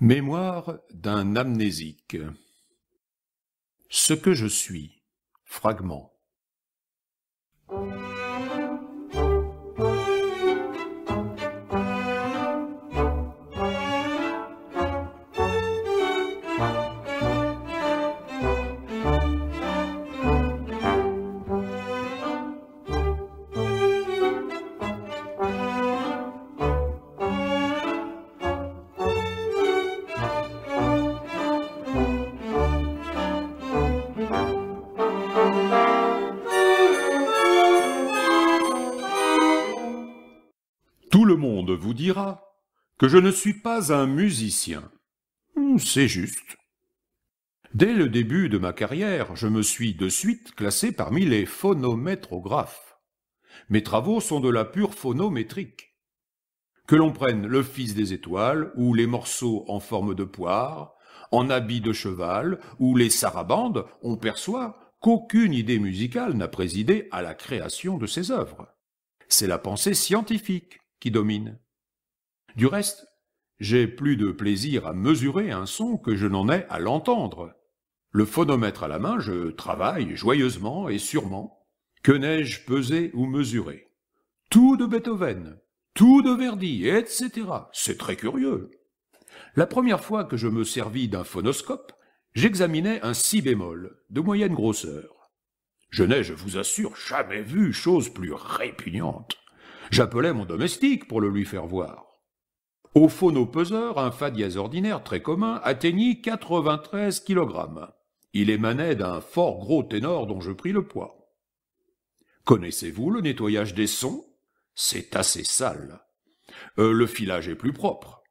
Mémoire d'un amnésique. Ce que je suis. Fragment. Tout le monde vous dira que je ne suis pas un musicien. C'est juste. Dès le début de ma carrière, je me suis de suite classé parmi les phonométrographes. Mes travaux sont de la pure phonométrique. Que l'on prenne le Fils des étoiles, ou les morceaux en forme de poire, en habit de cheval, ou les sarabandes, on perçoit qu'aucune idée musicale n'a présidé à la création de ces œuvres. C'est la pensée scientifique qui domine. Du reste, j'ai plus de plaisir à mesurer un son que je n'en ai à l'entendre. Le phonomètre à la main, je travaille joyeusement et sûrement. Que n'ai-je pesé ou mesuré? Tout de Beethoven, tout de Verdi, etc. C'est très curieux. La première fois que je me servis d'un phonoscope, j'examinais un si bémol, de moyenne grosseur. Je n'ai, je vous assure, jamais vu chose plus répugnante. J'appelais mon domestique pour le lui faire voir. Au phonopeseur, un fa dièse ordinaire très commun atteignit 93 kg. Il émanait d'un fort gros ténor dont je pris le poids. Connaissez-vous le nettoyage des sons? C'est assez sale. Le filage est plus propre.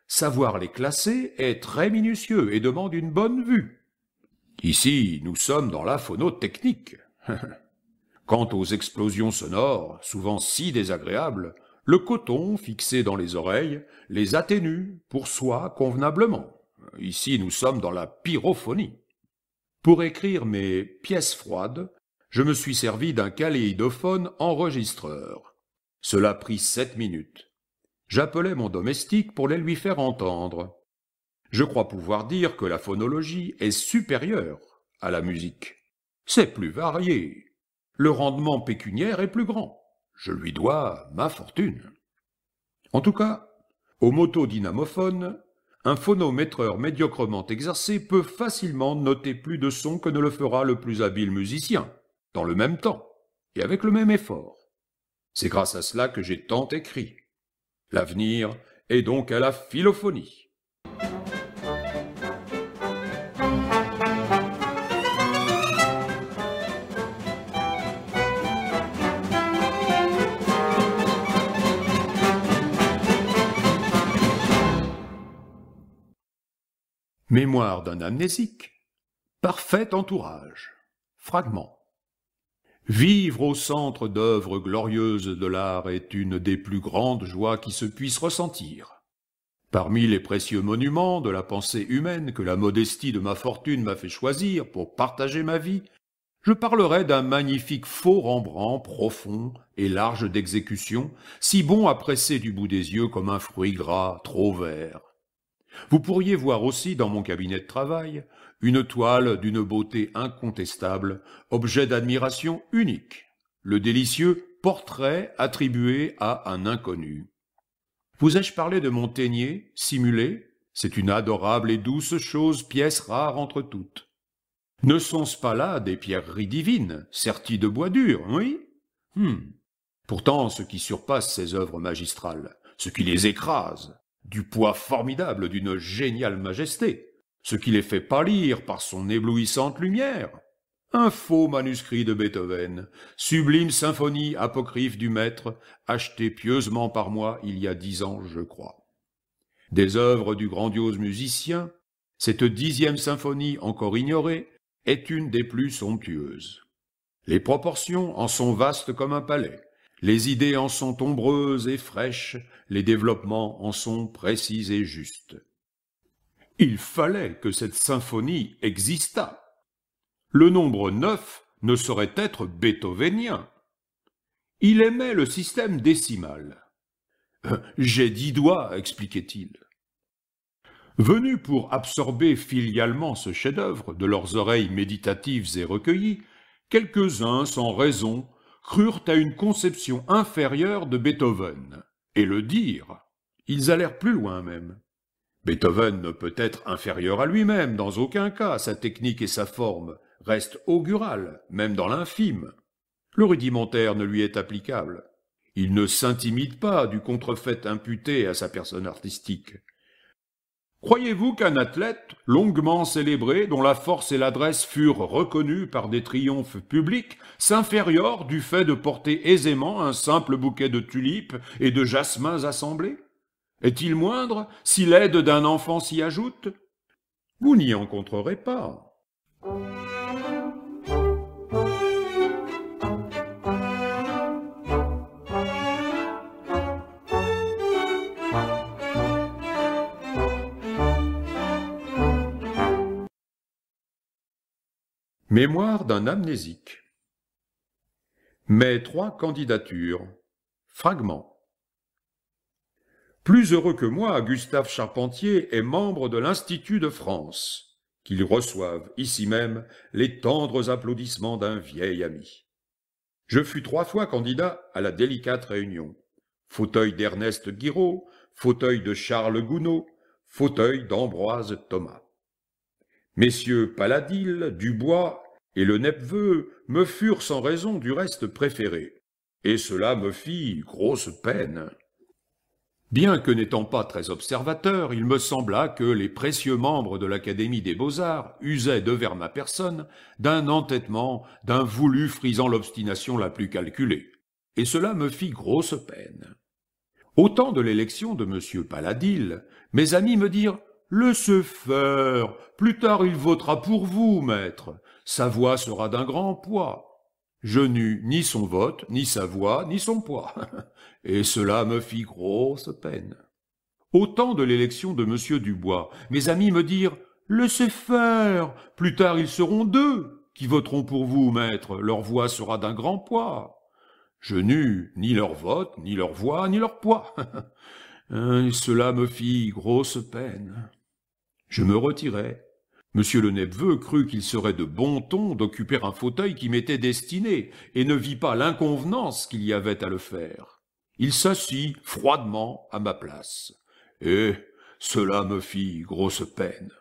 Savoir les classer est très minutieux et demande une bonne vue. Ici, nous sommes dans la phonotechnique. Quant aux explosions sonores, souvent si désagréables, le coton, fixé dans les oreilles, les atténue pour soi convenablement. Ici, nous sommes dans la pyrophonie. Pour écrire mes pièces froides, je me suis servi d'un kaléidophone enregistreur. Cela prit 7 minutes. J'appelai mon domestique pour les lui faire entendre. Je crois pouvoir dire que la phonologie est supérieure à la musique. C'est plus varié. Le rendement pécuniaire est plus grand. Je lui dois ma fortune. En tout cas, au motodynamophones, un phonométreur médiocrement exercé peut facilement noter plus de sons que ne le fera le plus habile musicien, dans le même temps, et avec le même effort. C'est grâce à cela que j'ai tant écrit. L'avenir est donc à la philophonie. Mémoire d'un amnésique. Parfait entourage. Fragment. Vivre au centre d'œuvres glorieuses de l'art est une des plus grandes joies qui se puissent ressentir. Parmi les précieux monuments de la pensée humaine que la modestie de ma fortune m'a fait choisir pour partager ma vie, je parlerai d'un magnifique faux Rembrandt profond et large d'exécution, si bon à presser du bout des yeux comme un fruit gras trop vert. Vous pourriez voir aussi dans mon cabinet de travail une toile d'une beauté incontestable, objet d'admiration unique, le délicieux portrait attribué à un inconnu. Vous ai-je parlé de mon ténier, simulé? C'est une adorable et douce chose, pièce rare entre toutes. Ne sont-ce pas là des pierreries divines, serties de bois dur, oui? Pourtant, ce qui surpasse ces œuvres magistrales, ce qui les écrase, du poids formidable d'une géniale majesté, ce qui les fait pâlir par son éblouissante lumière. Un faux manuscrit de Beethoven, sublime symphonie apocryphe du maître, achetée pieusement par moi il y a 10 ans, je crois. Des œuvres du grandiose musicien, cette 10e symphonie encore ignorée est une des plus somptueuses. Les proportions en sont vastes comme un palais, Les idées en sont ombreuses et fraîches, les développements en sont précis et justes. Il fallait que cette symphonie existât. Le nombre 9 ne saurait être beethovénien. Il aimait le système décimal. J'ai 10 doigts, expliquait-il. Venus pour absorber filialement ce chef-d'œuvre de leurs oreilles méditatives et recueillies, quelques-uns, sans raison, crurent à une conception inférieure de Beethoven. Et le dire, ils allèrent plus loin même. Beethoven ne peut être inférieur à lui-même, dans aucun cas, sa technique et sa forme restent augurales, même dans l'infime. Le rudimentaire ne lui est applicable. Il ne s'intimide pas du contrefait imputé à sa personne artistique. Croyez-vous qu'un athlète, longuement célébré, dont la force et l'adresse furent reconnues par des triomphes publics, s'infériore du fait de porter aisément un simple bouquet de tulipes et de jasmins assemblés? Est-il moindre si l'aide d'un enfant s'y ajoute? Vous n'y rencontrerez pas. Mémoire d'un amnésique. Mes 3 candidatures. Fragments. Plus heureux que moi, Gustave Charpentier est membre de l'Institut de France, qu'il reçoive ici même les tendres applaudissements d'un vieil ami. Je fus 3 fois candidat à la délicate réunion. Fauteuil d'Ernest Guiraud, fauteuil de Charles Gounod, fauteuil d'Ambroise Thomas. Messieurs Paladil, Dubois et le Nepveu me furent sans raison du reste préférés, et cela me fit grosse peine. Bien que n'étant pas très observateur, il me sembla que les précieux membres de l'Académie des Beaux-Arts usaient devers ma personne d'un entêtement, d'un voulu frisant l'obstination la plus calculée, et cela me fit grosse peine. Au temps de l'élection de M. Paladil, mes amis me dirent « Laissez faire, plus tard il votera pour vous, maître, sa voix sera d'un grand poids. » Je n'eus ni son vote, ni sa voix, ni son poids, et cela me fit grosse peine. Au temps de l'élection de M. Dubois, mes amis me dirent « Laissez faire, plus tard ils seront 2 qui voteront pour vous, maître, leur voix sera d'un grand poids. » Je n'eus ni leur vote, ni leur voix, ni leur poids. Et cela me fit grosse peine. Je me retirai. Monsieur le Nepveu crut qu'il serait de bon ton d'occuper un fauteuil qui m'était destiné, et ne vit pas l'inconvenance qu'il y avait à le faire. Il s'assit froidement à ma place, et cela me fit grosse peine.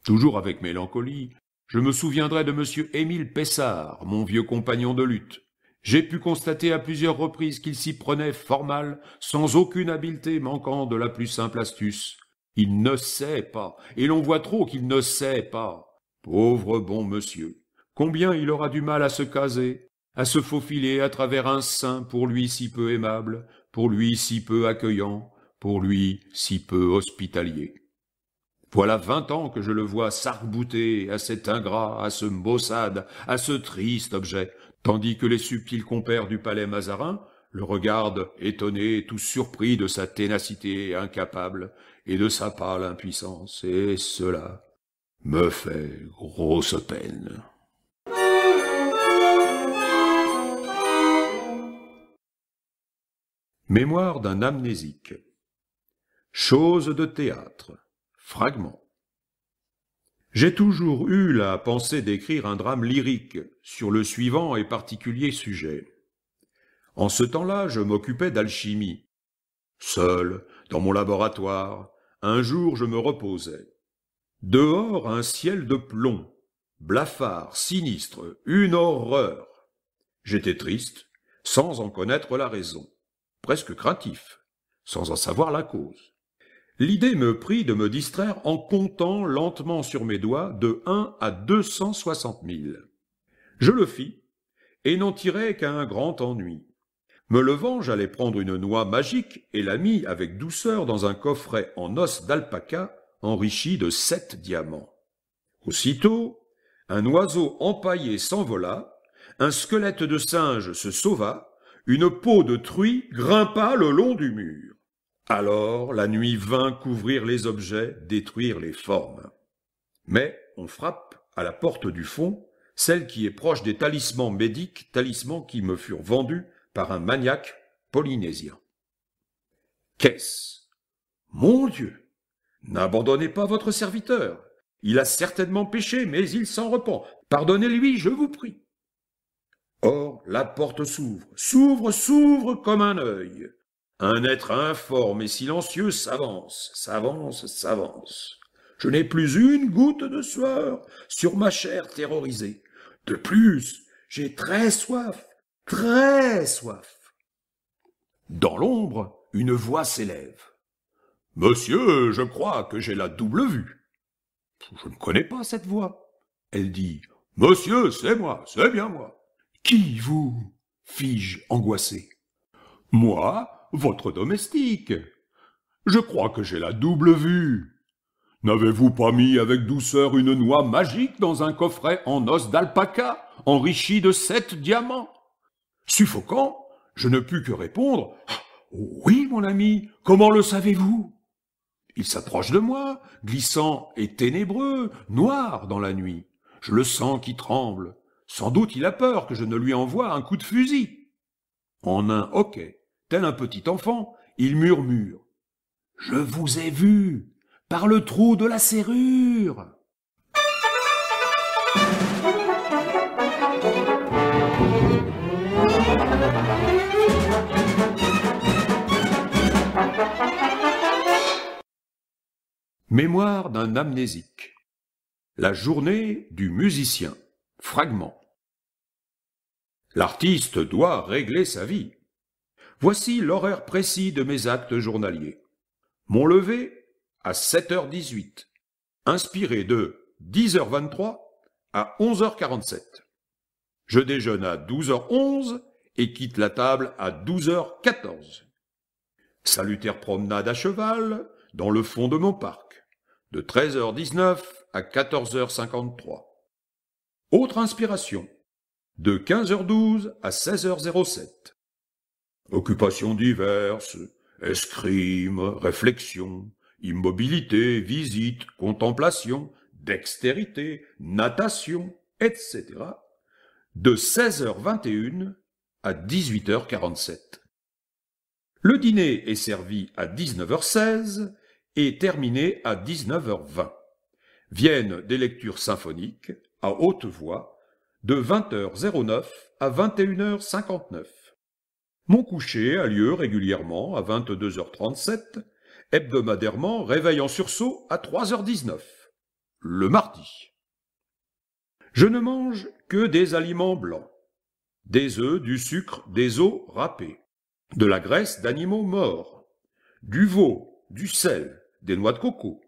Toujours avec mélancolie, je me souviendrai de monsieur Émile Pessard, mon vieux compagnon de lutte. J'ai pu constater à plusieurs reprises qu'il s'y prenait fort mal, sans aucune habileté manquant de la plus simple astuce. Il ne sait pas, et l'on voit trop qu'il ne sait pas. Pauvre bon monsieur, combien il aura du mal à se caser, à se faufiler à travers un sein pour lui si peu aimable, pour lui si peu accueillant, pour lui si peu hospitalier. Voilà 20 ans que je le vois s'arc-bouter à cet ingrat, à ce maussade, à ce triste objet, tandis que les subtils compères du palais Mazarin le regardent étonnés, tous surpris de sa ténacité incapable et de sa pâle impuissance, et cela me fait grosse peine. Mémoire d'un amnésique. Chose de théâtre. Fragment. J'ai toujours eu la pensée d'écrire un drame lyrique sur le suivant et particulier sujet. En ce temps-là, je m'occupais d'alchimie. Seul, dans mon laboratoire, un jour je me reposais. Dehors, un ciel de plomb, blafard, sinistre, une horreur. J'étais triste, sans en connaître la raison, presque craintif, sans en savoir la cause. L'idée me prit de me distraire en comptant lentement sur mes doigts de 1 à 260 000. Je le fis, et n'en tirai qu'un grand ennui. Me levant, j'allais prendre une noix magique et la mis avec douceur dans un coffret en os d'alpaca enrichi de 7 diamants. Aussitôt, un oiseau empaillé s'envola, un squelette de singe se sauva, une peau de truie grimpa le long du mur. Alors la nuit vint couvrir les objets, détruire les formes. Mais on frappe à la porte du fond, celle qui est proche des talismans médiques, talismans qui me furent vendus par un maniaque polynésien. Qu'est-ce? Mon Dieu! N'abandonnez pas votre serviteur. Il a certainement péché, mais il s'en repent. Pardonnez-lui, je vous prie. Or, la porte s'ouvre comme un œil. Un être informe et silencieux s'avance. Je n'ai plus une goutte de sueur sur ma chair terrorisée. De plus, j'ai très soif. Dans l'ombre, une voix s'élève. « Monsieur, je crois que j'ai la double vue. » Je ne connais pas cette voix. Elle dit « Monsieur, c'est moi, c'est bien moi. »« Qui, vous » fis-je angoissé. « Moi, votre domestique. Je crois que j'ai la double vue. N'avez-vous pas mis avec douceur une noix magique dans un coffret en os d'alpaca, enrichi de 7 diamants ?» Suffocant, je ne pus que répondre « Oui, mon ami, comment le savez-vous » Il s'approche de moi, glissant et ténébreux, noir dans la nuit. Je le sens qui tremble. Sans doute il a peur que je ne lui envoie un coup de fusil. En un hoquet, tel un petit enfant, il murmure. « Je vous ai vu, par le trou de la serrure !» Mémoire d'un amnésique. La journée du musicien. Fragment. L'artiste doit régler sa vie. Voici l'horaire précis de mes actes journaliers. Mon lever à 7h18, inspiré de 10h23 à 11h47. Je déjeune à 12h11 et quitte la table à 12h14. Salutaire promenade à cheval dans le fond de mon parc, de 13h19 à 14h53. Autre inspiration, de 15h12 à 16h07. Occupations diverses, escrime, réflexion, immobilité, visite, contemplation, dextérité, natation, etc. de 16h21 à 18h47. Le dîner est servi à 19h16 et terminé à 19h20. Viennent des lectures symphoniques à haute voix de 20h09 à 21h59. Mon coucher a lieu régulièrement à 22h37, hebdomadairement réveil en sursaut à 3h19, le mardi. Je ne mange que des aliments blancs, des œufs, du sucre, des os râpés, de la graisse d'animaux morts, du veau, du sel, des noix de coco,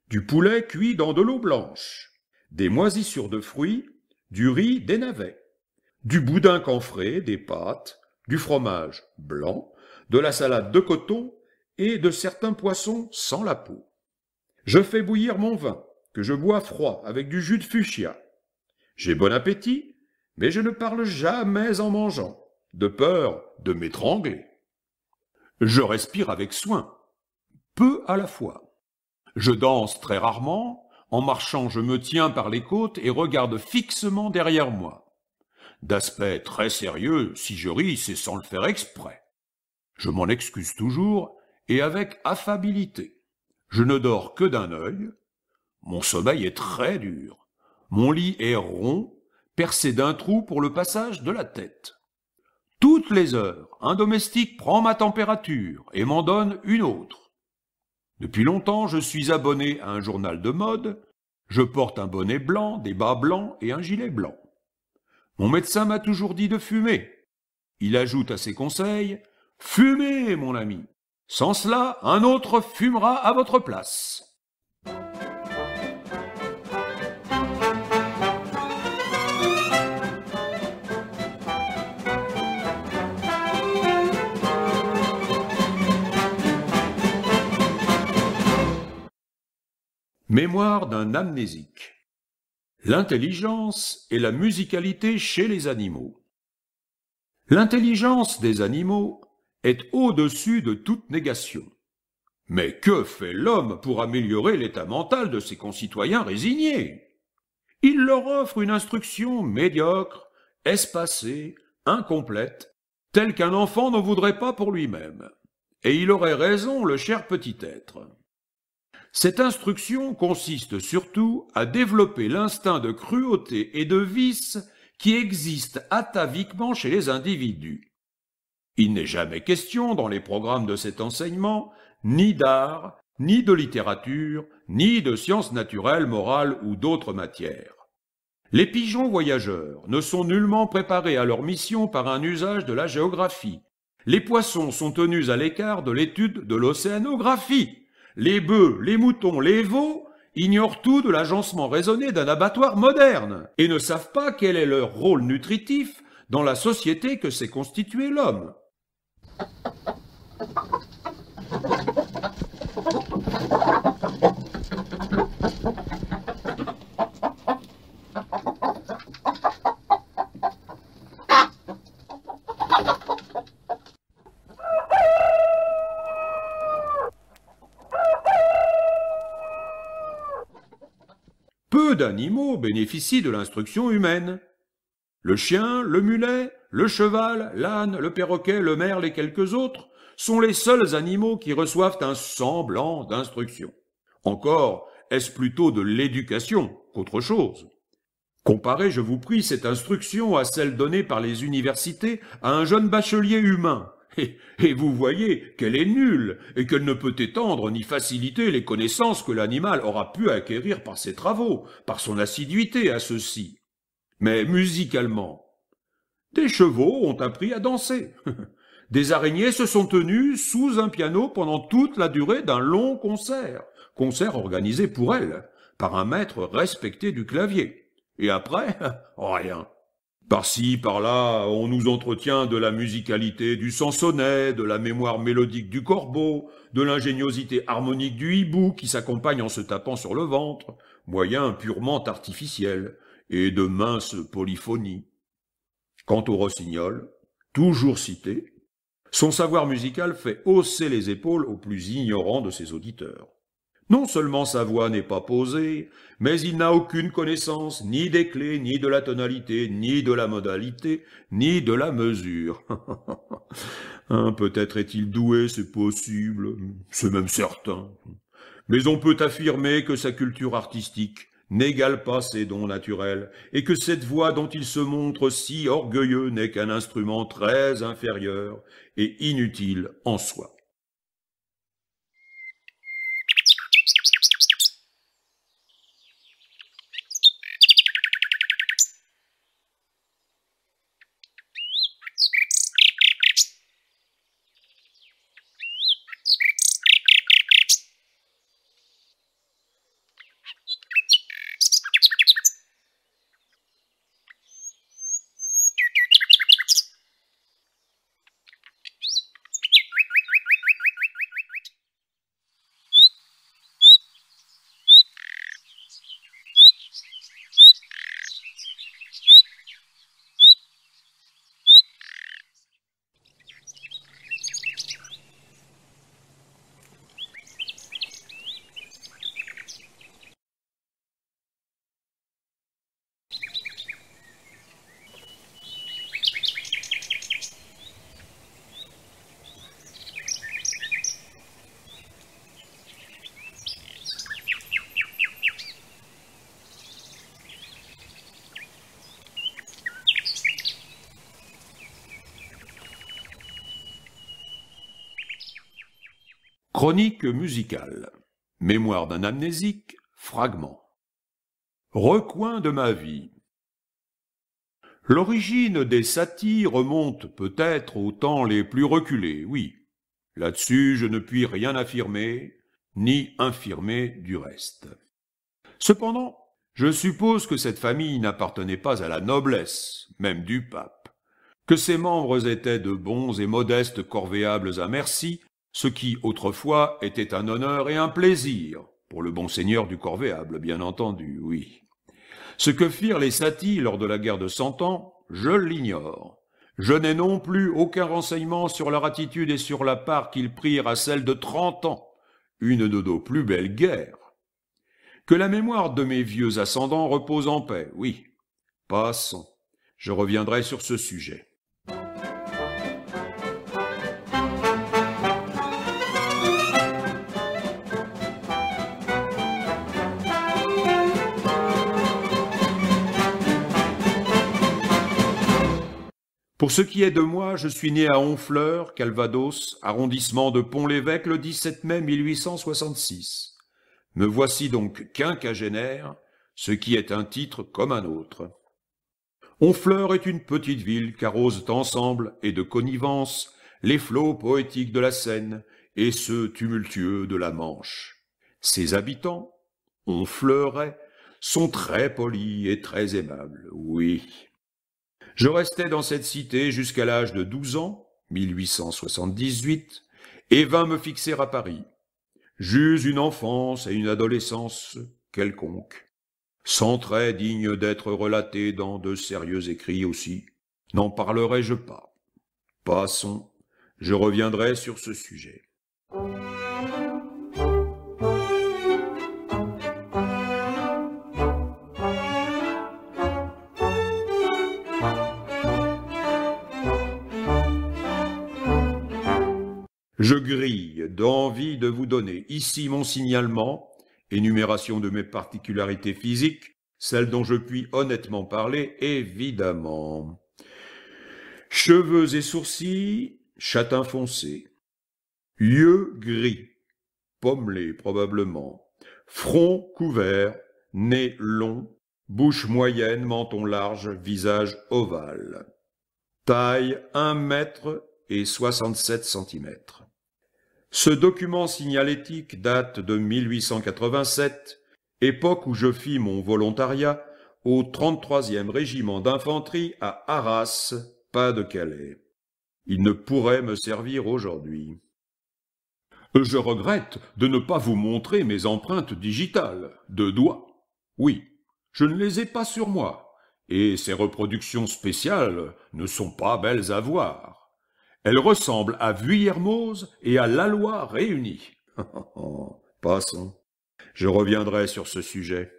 du poulet cuit dans de l'eau blanche, des moisissures de fruits, du riz, des navets, du boudin camphré, des pâtes, du fromage blanc, de la salade de coton et de certains poissons sans la peau. Je fais bouillir mon vin, que je bois froid avec du jus de fuchsia. J'ai bon appétit, mais je ne parle jamais en mangeant, de peur de m'étrangler. Je respire avec soin, peu à la fois. Je danse très rarement, en marchant je me tiens par les côtes et regarde fixement derrière moi. D'aspect très sérieux, si je ris, c'est sans le faire exprès. Je m'en excuse toujours, et avec affabilité. Je ne dors que d'un œil. Mon sommeil est très dur. Mon lit est rond, percé d'un trou pour le passage de la tête. Toutes les heures, un domestique prend ma température et m'en donne une autre. Depuis longtemps, je suis abonné à un journal de mode. Je porte un bonnet blanc, des bas blancs et un gilet blanc. Mon médecin m'a toujours dit de fumer. Il ajoute à ses conseils « Fumez, mon ami. Sans cela, un autre fumera à votre place. » Mémoire d'un amnésique. L'intelligence et la musicalité chez les animaux. L'intelligence des animaux est au-dessus de toute négation. Mais que fait l'homme pour améliorer l'état mental de ses concitoyens résignés? Il leur offre une instruction médiocre, espacée, incomplète, telle qu'un enfant n'en voudrait pas pour lui-même. Et il aurait raison, le cher petit être. Cette instruction consiste surtout à développer l'instinct de cruauté et de vice qui existe ataviquement chez les individus. Il n'est jamais question, dans les programmes de cet enseignement, ni d'art, ni de littérature, ni de sciences naturelles, morales ou d'autres matières. Les pigeons voyageurs ne sont nullement préparés à leur mission par un usage de la géographie. Les poissons sont tenus à l'écart de l'étude de l'océanographie. Les bœufs, les moutons, les veaux ignorent tout de l'agencement raisonné d'un abattoir moderne et ne savent pas quel est leur rôle nutritif dans la société que s'est constituée l'homme. Peu d'animaux bénéficient de l'instruction humaine. Le chien, le mulet, le cheval, l'âne, le perroquet, le merle et quelques autres sont les seuls animaux qui reçoivent un semblant d'instruction. Encore, est-ce plutôt de l'éducation qu'autre chose? Comparez, je vous prie, cette instruction à celle donnée par les universités à un jeune bachelier humain, et vous voyez qu'elle est nulle et qu'elle ne peut étendre ni faciliter les connaissances que l'animal aura pu acquérir par ses travaux, par son assiduité à ceux-ci. Mais musicalement, des chevaux ont appris à danser. Des araignées se sont tenues sous un piano pendant toute la durée d'un long concert organisé pour elles, par un maître respecté du clavier. Et après, rien. Par-ci, par-là, on nous entretient de la musicalité du sansonnet, de la mémoire mélodique du corbeau, de l'ingéniosité harmonique du hibou qui s'accompagne en se tapant sur le ventre, moyen purement artificiel, et de minces polyphonies. Quant au rossignol, toujours cité, son savoir musical fait hausser les épaules aux plus ignorants de ses auditeurs. Non seulement sa voix n'est pas posée, mais il n'a aucune connaissance ni des clés, ni de la tonalité, ni de la modalité, ni de la mesure. Peut-être est-il doué, c'est possible, c'est même certain. Mais on peut affirmer que sa culture artistique n'égale pas ses dons naturels, et que cette voix dont il se montre si orgueilleux n'est qu'un instrument très inférieur et inutile en soi. Chronique musicale. Mémoire d'un amnésique. Fragment. Recoin de ma vie. L'origine des saties remonte peut-être aux temps les plus reculés, oui. Là-dessus, je ne puis rien affirmer, ni infirmer du reste. Cependant, je suppose que cette famille n'appartenait pas à la noblesse, même du pape, que ses membres étaient de bons et modestes corvéables à merci, ce qui, autrefois, était un honneur et un plaisir, pour le bon seigneur du corvéable, bien entendu, oui. Ce que firent les saties lors de la guerre de 100 ans, je l'ignore. Je n'ai non plus aucun renseignement sur leur attitude et sur la part qu'ils prirent à celle de 30 ans, une de nos plus belles guerres. Que la mémoire de mes vieux ascendants repose en paix, oui. Passons, je reviendrai sur ce sujet. Pour ce qui est de moi, je suis né à Honfleur, Calvados, arrondissement de Pont-l'Évêque, le 17 mai 1866. Me voici donc quinquagénaire, ce qui est un titre comme un autre. Honfleur est une petite ville qu'arrosent ensemble et de connivence les flots poétiques de la Seine et ceux tumultueux de la Manche. Ses habitants, honfleurais, sont très polis et très aimables, oui. Je restai dans cette cité jusqu'à l'âge de 12 ans, 1878, et vins me fixer à Paris. J'eus une enfance et une adolescence quelconques, sans traits dignes d'être relatés dans de sérieux écrits aussi. N'en parlerai-je pas. Passons, je reviendrai sur ce sujet. Je grille d'envie de vous donner ici mon signalement, énumération de mes particularités physiques, celles dont je puis honnêtement parler, évidemment. Cheveux et sourcils, châtain foncé. Yeux gris, pommelés probablement. Front couvert, nez long, bouche moyenne, menton large, visage ovale. Taille 1 mètre et 67 centimètres. Ce document signalétique date de 1887, époque où je fis mon volontariat au 33e régiment d'infanterie à Arras, Pas-de-Calais. Il ne pourrait me servir aujourd'hui. Je regrette de ne pas vous montrer mes empreintes digitales, de doigts. Oui, je ne les ai pas sur moi, et ces reproductions spéciales ne sont pas belles à voir. Elle ressemble à Vuillermoz et à Laloy réunis. Passons. Je reviendrai sur ce sujet.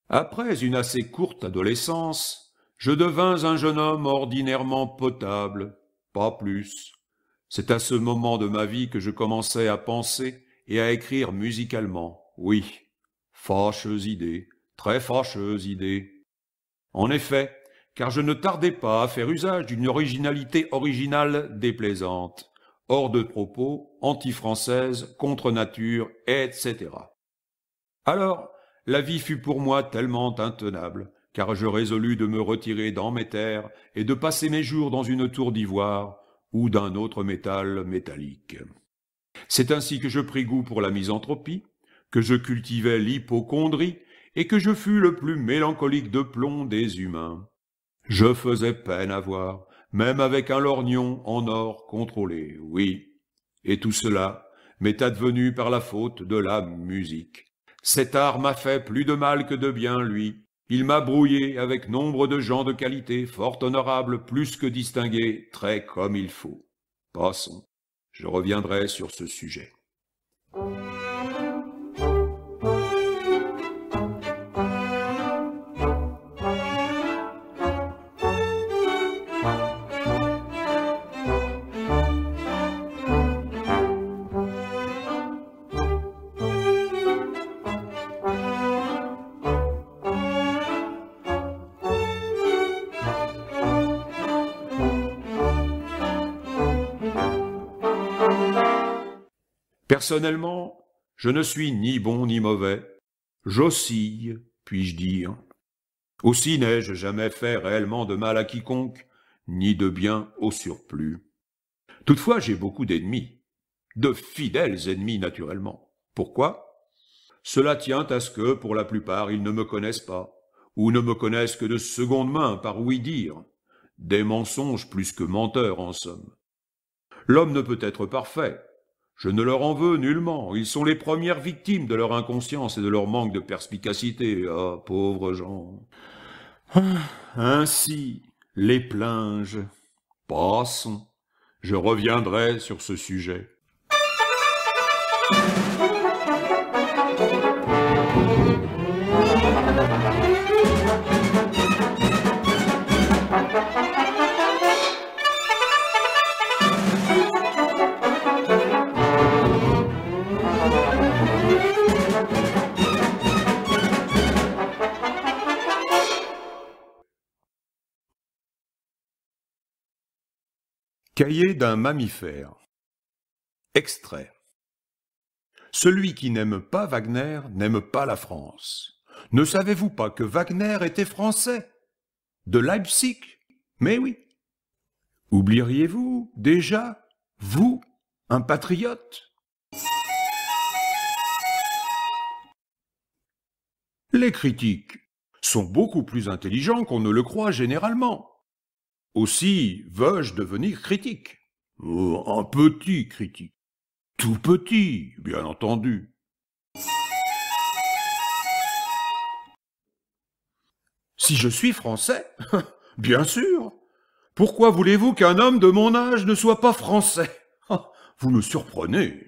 Après une assez courte adolescence, je devins un jeune homme ordinairement potable, pas plus. C'est à ce moment de ma vie que je commençai à penser et à écrire musicalement. Oui, fâcheuse idée, très fâcheuse idée. En effet, car je ne tardais pas à faire usage d'une originalité originale déplaisante, hors de propos, anti-française, contre nature, etc. Alors, la vie fut pour moi tellement intenable, car je résolus de me retirer dans mes terres et de passer mes jours dans une tour d'ivoire ou d'un autre métal métallique. C'est ainsi que je pris goût pour la misanthropie, que je cultivai l'hypocondrie et que je fus le plus mélancolique de plomb des humains. Je faisais peine à voir, même avec un lorgnon en or contrôlé, oui. Et tout cela m'est advenu par la faute de la musique. Cet art m'a fait plus de mal que de bien, lui. Il m'a brouillé avec nombre de gens de qualité, fort honorables, plus que distingués, très comme il faut. Passons, je reviendrai sur ce sujet. Personnellement, je ne suis ni bon ni mauvais. J'oscille, puis-je dire. Aussi n'ai-je jamais fait réellement de mal à quiconque, ni de bien au surplus. Toutefois, j'ai beaucoup d'ennemis, de fidèles ennemis naturellement. Pourquoi? Cela tient à ce que, pour la plupart, ils ne me connaissent pas, ou ne me connaissent que de seconde main par ouï-dire. Des mensonges plus que menteurs, en somme. L'homme ne peut être parfait. Je ne leur en veux nullement. Ils sont les premières victimes de leur inconscience et de leur manque de perspicacité. Ah, pauvres gens. Ainsi, les plainges. Passons. Je reviendrai sur ce sujet. Cahier d'un mammifère. Extrait. Celui qui n'aime pas Wagner n'aime pas la France. Ne savez-vous pas que Wagner était français? De Leipzig? Mais oui. Oublieriez-vous déjà, vous, un patriote? Les critiques sont beaucoup plus intelligents qu'on ne le croit généralement. Aussi veux-je devenir critique. Un petit critique. Tout petit, bien entendu. Si je suis français, bien sûr. Pourquoi voulez-vous qu'un homme de mon âge ne soit pas français? Vous me surprenez.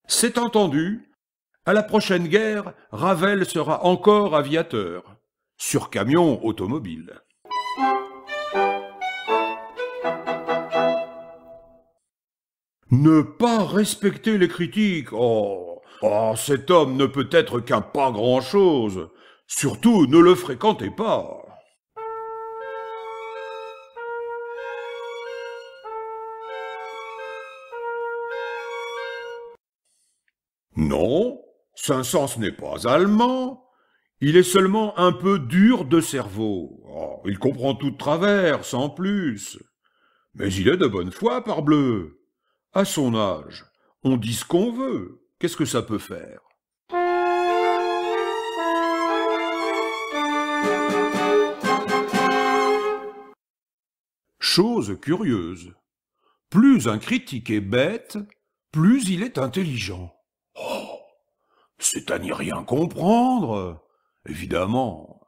C'est entendu. À la prochaine guerre, Ravel sera encore aviateur. Sur camion automobile. Ne pas respecter les critiques. Oh, cet homme ne peut être qu'un pas grand-chose. Surtout, ne le fréquentez pas. Non, Saint-Saëns n'est pas allemand. Il est seulement un peu dur de cerveau. Oh, il comprend tout de travers, sans plus. Mais il est de bonne foi, parbleu. À son âge, on dit ce qu'on veut. Qu'est-ce que ça peut faire? Chose curieuse. Plus un critique est bête, plus il est intelligent. Oh, c'est à n'y rien comprendre. Évidemment.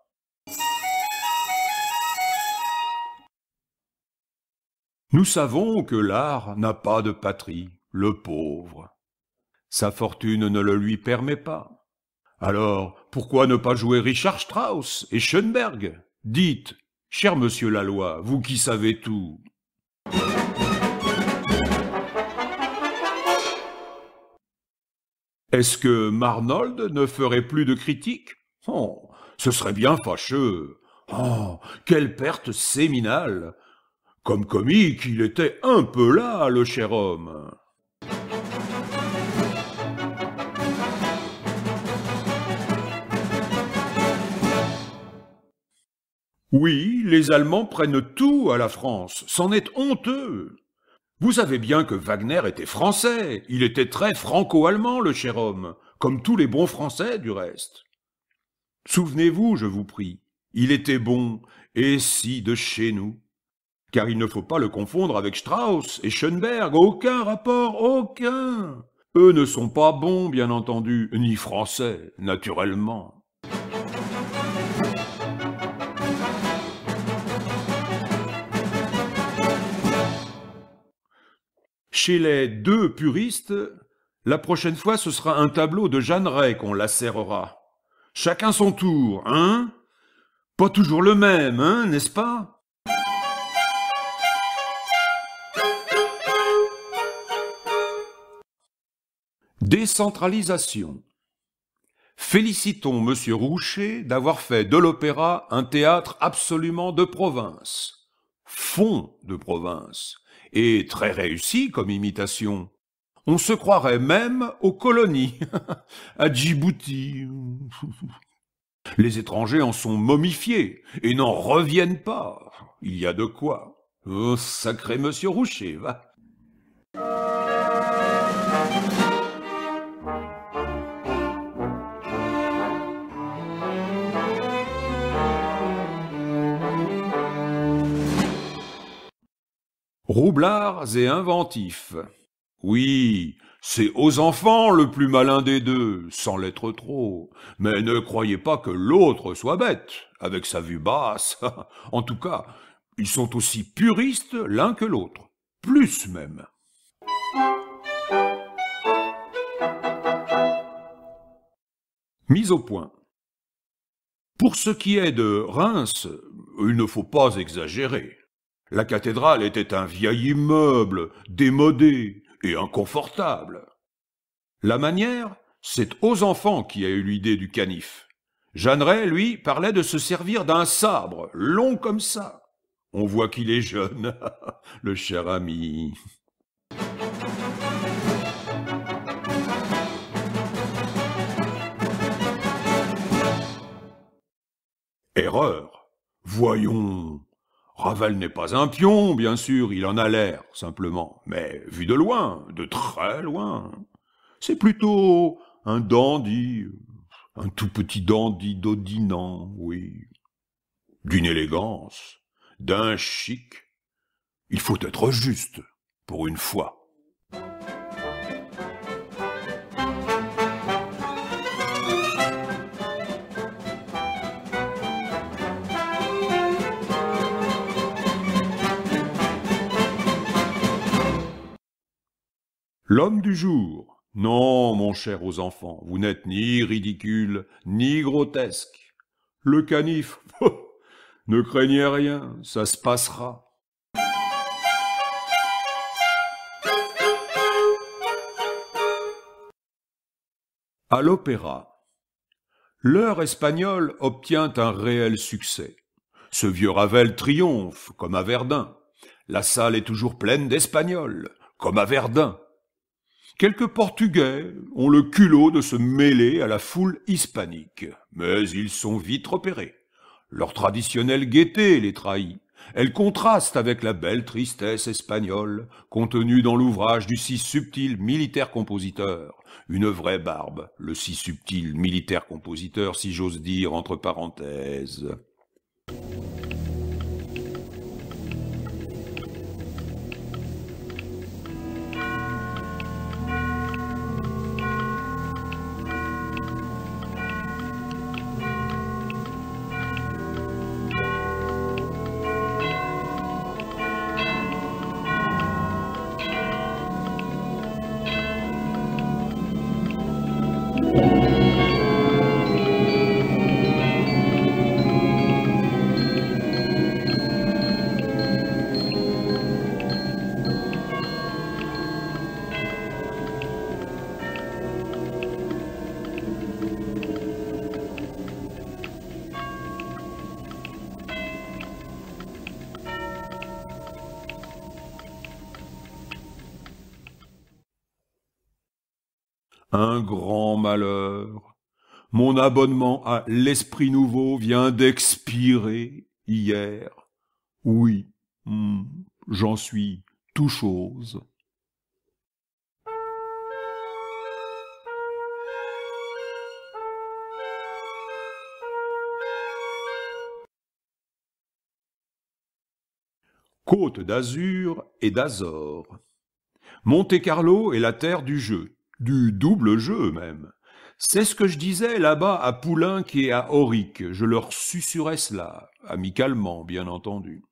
Nous savons que l'art n'a pas de patrie, le pauvre. Sa fortune ne le lui permet pas. Alors, pourquoi ne pas jouer Richard Strauss et Schoenberg? Dites, cher monsieur Laloy, vous qui savez tout. Est-ce que Marnold ne ferait plus de critiques? Oh, ce serait bien fâcheux. Oh, quelle perte séminale! Comme comique, il était un peu là, le cher homme. Oui, les Allemands prennent tout à la France. C'en est honteux. Vous savez bien que Wagner était français. Il était très franco-allemand, le cher homme, comme tous les bons Français, du reste. Souvenez-vous, je vous prie, il était bon, et si de chez nous. Car il ne faut pas le confondre avec Strauss et Schoenberg, aucun rapport, aucun. Eux ne sont pas bons, bien entendu, ni français, naturellement. Chez les deux puristes, la prochaine fois ce sera un tableau de Jeanne Ray qu'on lacérera. Chacun son tour, hein? Pas toujours le même, hein, n'est-ce pas? Décentralisation. Félicitons Monsieur Roucher d'avoir fait de l'opéra un théâtre absolument de province. Fond de province. Et très réussi comme imitation. On se croirait même aux colonies, à Djibouti. Les étrangers en sont momifiés et n'en reviennent pas. Il y a de quoi. Oh, sacré Monsieur Roucher, va. Roublards et inventifs. Oui, c'est aux enfants le plus malin des deux, sans l'être trop. Mais ne croyez pas que l'autre soit bête, avec sa vue basse. En tout cas, ils sont aussi puristes l'un que l'autre. Plus même. Mise au point. Pour ce qui est de Reims, il ne faut pas exagérer. La cathédrale était un vieil immeuble, démodé et inconfortable. La manière, c'est aux enfants qui a eu l'idée du canif. Jeanneret, lui, parlait de se servir d'un sabre, long comme ça. On voit qu'il est jeune, le cher ami. Erreur. Voyons. Ravel n'est pas un pion, bien sûr, il en a l'air, simplement. Mais vu de loin, de très loin, c'est plutôt un dandy, un tout petit dandy dodinant, oui. D'une élégance, d'un chic. Il faut être juste, pour une fois. L'homme du jour. Non, mon cher aux enfants, vous n'êtes ni ridicule, ni grotesque. Le canif, ne craignez rien, ça se passera. À l'opéra. L'heure espagnole obtient un réel succès. Ce vieux Ravel triomphe, comme à Verdun. La salle est toujours pleine d'Espagnols, comme à Verdun. Quelques Portugais ont le culot de se mêler à la foule hispanique, mais ils sont vite repérés. Leur traditionnelle gaieté les trahit. Elle contraste avec la belle tristesse espagnole contenue dans l'ouvrage du si subtil militaire-compositeur. Une vraie barbe, le si subtil militaire-compositeur, si j'ose dire, entre parenthèses. Un grand malheur. Mon abonnement à l'Esprit Nouveau vient d'expirer hier. Oui, j'en suis tout chose. Côte d'Azur et d'Azor. Monte-Carlo est la terre du jeu. Du double jeu, même. C'est ce que je disais là-bas à Poulenc et à Auric. Je leur susurrais cela, amicalement, bien entendu.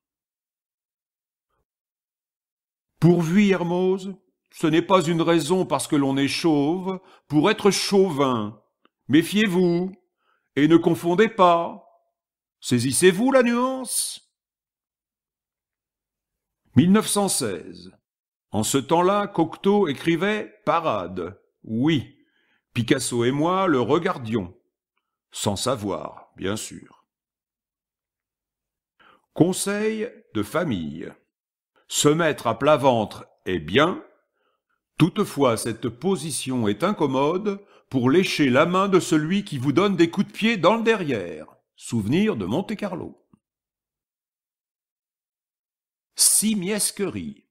Pour Vuillermoz, ce n'est pas une raison parce que l'on est chauve pour être chauvin. Méfiez-vous, et ne confondez pas. Saisissez-vous la nuance? 1916. En ce temps-là, Cocteau écrivait « Parade ». Oui, Picasso et moi le regardions. Sans savoir, bien sûr. Conseil de famille. Se mettre à plat ventre est bien, toutefois cette position est incommode pour lécher la main de celui qui vous donne des coups de pied dans le derrière. Souvenir de Monte-Carlo. Simiesquerie.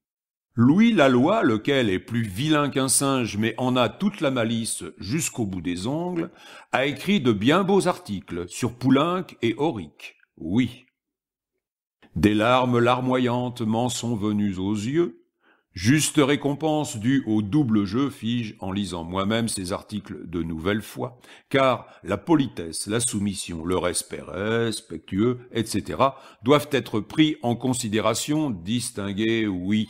Louis Laloy, lequel est plus vilain qu'un singe mais en a toute la malice jusqu'au bout des ongles, a écrit de bien beaux articles sur Poulenc et Auric. Oui. Des larmes larmoyantes m'en sont venues aux yeux. Juste récompense due au double jeu, fis-je en lisant moi-même ces articles de nouvelle fois, car la politesse, la soumission, le respect respectueux, etc., doivent être pris en considération, distingués, oui.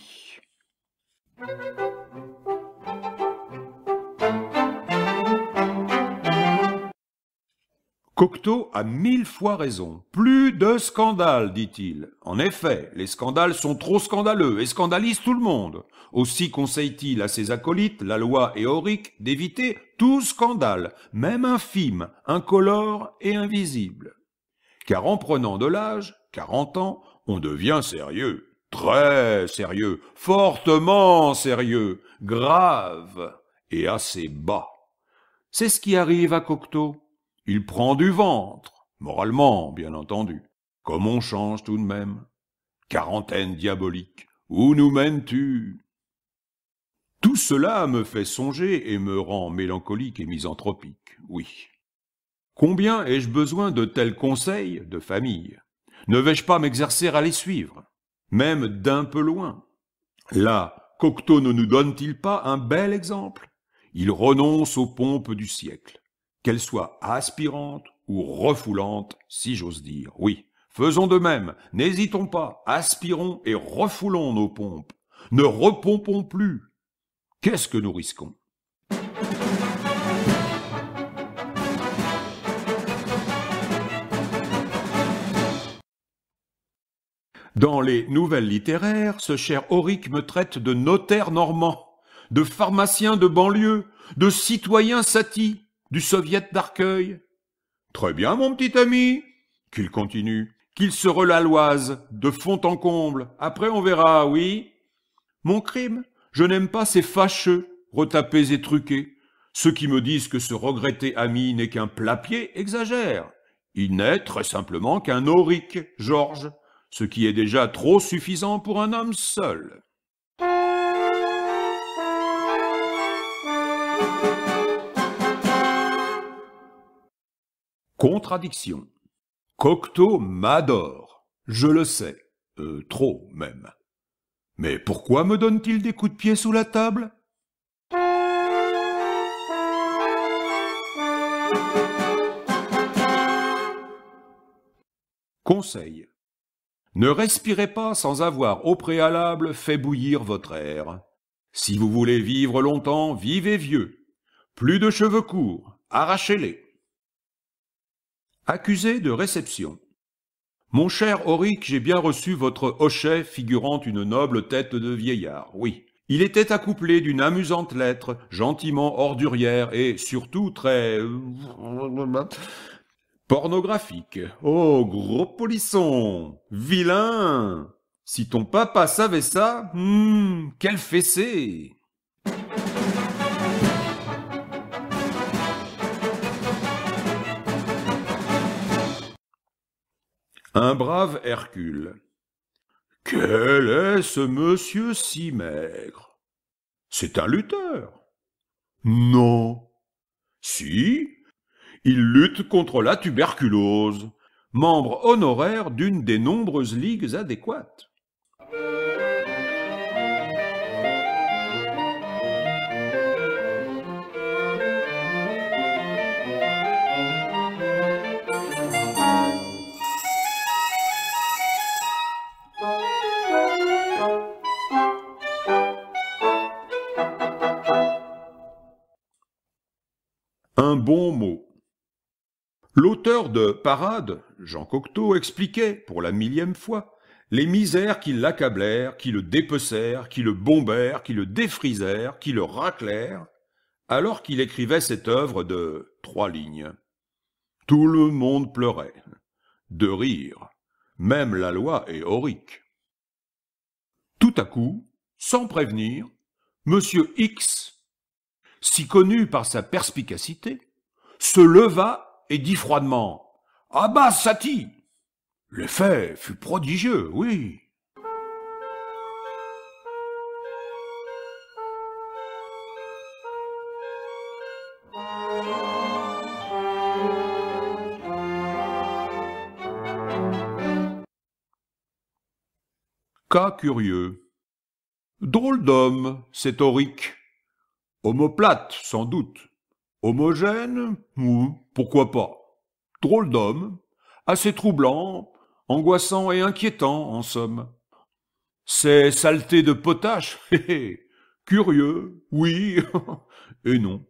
Cocteau a 1000 fois raison. Plus de scandales, dit-il. En effet, les scandales sont trop scandaleux et scandalisent tout le monde. Aussi conseille-t-il à ses acolytes, Laloy et Auric, d'éviter tout scandale, même infime, incolore et invisible. Car en prenant de l'âge, 40 ans, on devient sérieux, très sérieux, fortement sérieux, grave et assez bas. C'est ce qui arrive à Cocteau. Il prend du ventre, moralement, bien entendu. Comme on change tout de même. Quarantaine diabolique, où nous mènes-tu? Tout cela me fait songer et me rend mélancolique et misanthropique, oui. Combien ai-je besoin de tels conseils de famille? Ne vais-je pas m'exercer à les suivre, même d'un peu loin? Là, Cocteau ne nous donne-t-il pas un bel exemple? Il renonce aux pompes du siècle, qu'elles soient aspirantes ou refoulantes, si j'ose dire. Oui, faisons de même, n'hésitons pas, aspirons et refoulons nos pompes. Ne repompons plus. Qu'est-ce que nous risquons? Dans les nouvelles littéraires, ce cher Auric me traite de notaire normand, de pharmacien de banlieue, de citoyen sati, du soviet d'Arcueil. Très bien, mon petit ami, qu'il continue, qu'il se relaloise de fond en comble. Après, on verra, oui. Mon crime, je n'aime pas ces fâcheux, retapés et truqués. Ceux qui me disent que ce regretté ami n'est qu'un plat-pied exagèrent. Il n'est très simplement qu'un Auric, Georges, ce qui est déjà trop suffisant pour un homme seul. Contradiction. Cocteau m'adore, je le sais, trop même. Mais pourquoi me donne-t-il des coups de pied sous la table? Conseil. Ne respirez pas sans avoir au préalable fait bouillir votre air. Si vous voulez vivre longtemps, vivez vieux. Plus de cheveux courts, arrachez-les. Accusé de réception. Mon cher Auric, j'ai bien reçu votre hochet figurant une noble tête de vieillard, oui. Il était accouplé d'une amusante lettre, gentiment ordurière et surtout très... pornographique. Oh, gros polisson! Vilain! Si ton papa savait ça, quel fessé! Un brave Hercule. Quel est ce monsieur si maigre? C'est un lutteur. Non. Si, il lutte contre la tuberculose, membre honoraire d'une des nombreuses ligues adéquates. Un bon mot. L'auteur de Parade, Jean Cocteau, expliquait, pour la 1000e fois, les misères qui l'accablèrent, qui le dépecèrent, qui le bombèrent, qui le défrisèrent, qui le raclèrent, alors qu'il écrivait cette œuvre de 3 lignes. Tout le monde pleurait, de rire, même Laloy et Auric. Tout à coup, sans prévenir, Monsieur X, si connu par sa perspicacité, se leva et dit froidement « Ah bah, Satie !» L'effet fut prodigieux, oui. Cas curieux. Drôle d'homme, cet auric. Omoplate, sans doute. Homogène, ou pourquoi pas. Drôle d'homme, assez troublant, angoissant et inquiétant, en somme. C'est saleté de potache, hé hé. Curieux, oui et non.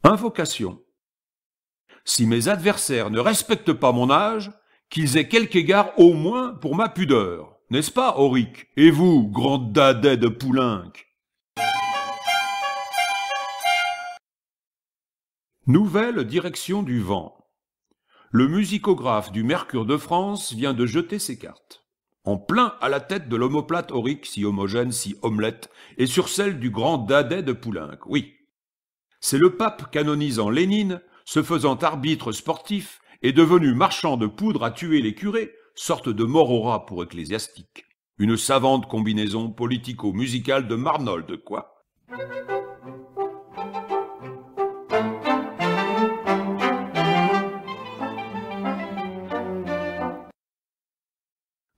Invocation. Si mes adversaires ne respectent pas mon âge, qu'ils aient quelque égard au moins pour ma pudeur. N'est-ce pas, Auric? Et vous, grand dadais de Poulenc? Nouvelle direction du vent. Le musicographe du Mercure de France vient de jeter ses cartes. En plein à la tête de l'omoplate Auric, si homogène, si omelette, et sur celle du grand dadais de Poulenc, oui. C'est le pape canonisant Lénine, se faisant arbitre sportif, est devenu marchand de poudre à tuer les curés, sorte de mort au rat pour ecclésiastique. Une savante combinaison politico-musicale de Marnold, quoi.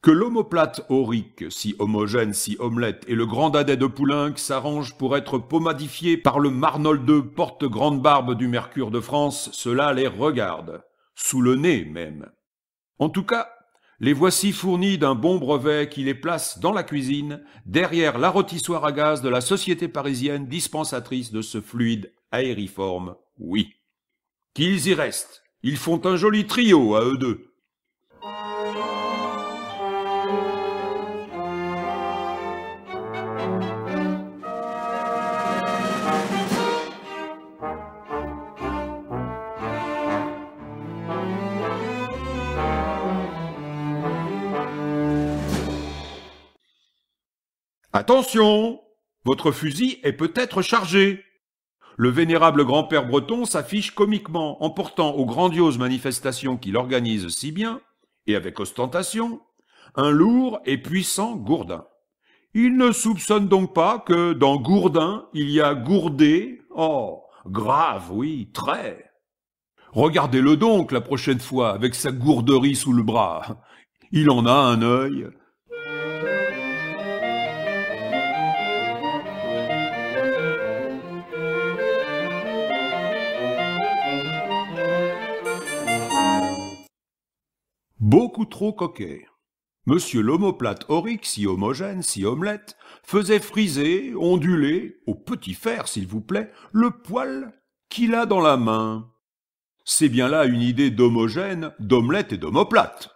Que l'omoplate Auric, si homogène, si omelette, et le grand dadais de Poulenc s'arrangent pour être pomadifiés par le Marnoldeux porte-grande barbe du Mercure de France, cela les regarde. Sous le nez même. En tout cas, les voici fournis d'un bon brevet qui les place dans la cuisine, derrière la rôtissoire à gaz de la société parisienne dispensatrice de ce fluide aériforme, oui. Qu'ils y restent, ils font un joli trio à eux deux. Attention, votre fusil est peut-être chargé. Le vénérable grand-père breton s'affiche comiquement en portant aux grandioses manifestations qu'il organise si bien, et avec ostentation, un lourd et puissant gourdin. Il ne soupçonne donc pas que dans gourdin, il y a gourdé. Oh, grave, oui, très. Regardez-le donc la prochaine fois avec sa gourderie sous le bras. Il en a un œil. Beaucoup trop coquet. Monsieur l'omoplate Auric, si homogène, si omelette, faisait friser, onduler, au petit fer s'il vous plaît, le poil qu'il a dans la main. C'est bien là une idée d'homogène, d'omelette et d'omoplate.